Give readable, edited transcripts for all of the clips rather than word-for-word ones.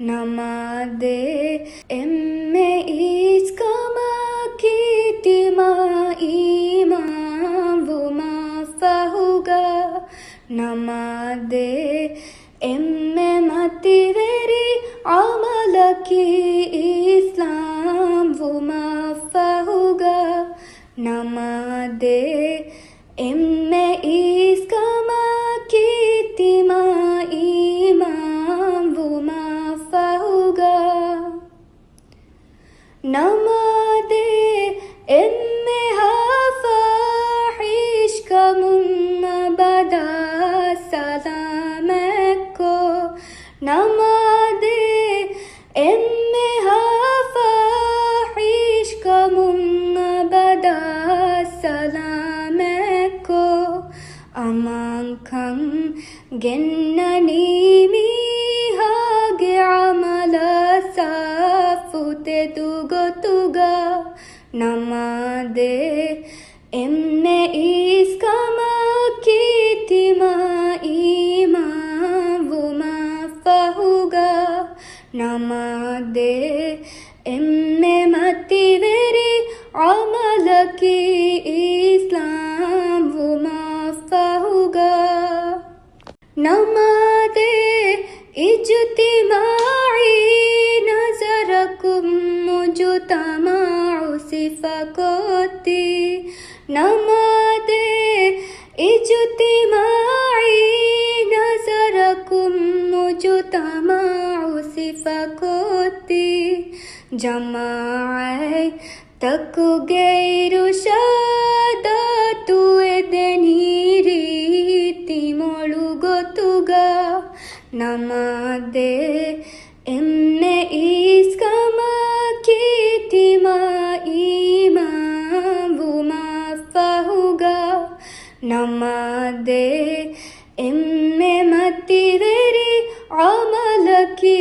नमादे एम्मे इस्कमा कीतिमा ईमान वुमा फाहुगा नमादे एम्मे मतिवेरी अमलकी इस्लाम वुमा फाहुगा नमादे एम्मे इस्कमा कीतिमा ईमान वुमा फाहुगा नमादे एम्मे हाफाहिश का मुन्ना बदा सलामको नमादे एम्मे हाफाहिश का मुन्ना बदा सलामको अमांखं गेन्ननी मी हागे अमल साफुते दुगोतुगा नमादे एम्मे इस्कमा कीतिमा ईमान वुमा फाहुगा नमादे एम्मे मतिवेरी अमल की इस्लाम वुमा फाहुगा नमादे इज्तिमाई नजरकुम मुजतमाउ सिफाकोती नमादे इज्तिमाई नजरकुम मुजतमाउ सिफाकोती जमाए तक गैरु शादातु एदेनीरी तिमोलुगोतुगा नमादे एम्मे इस्कमा कीतिमा ईमान वुमा फाहुगा नमादे एम्मे मतिवेरी अमल की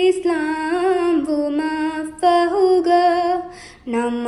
इस्लाम वुमा फाहुगा नम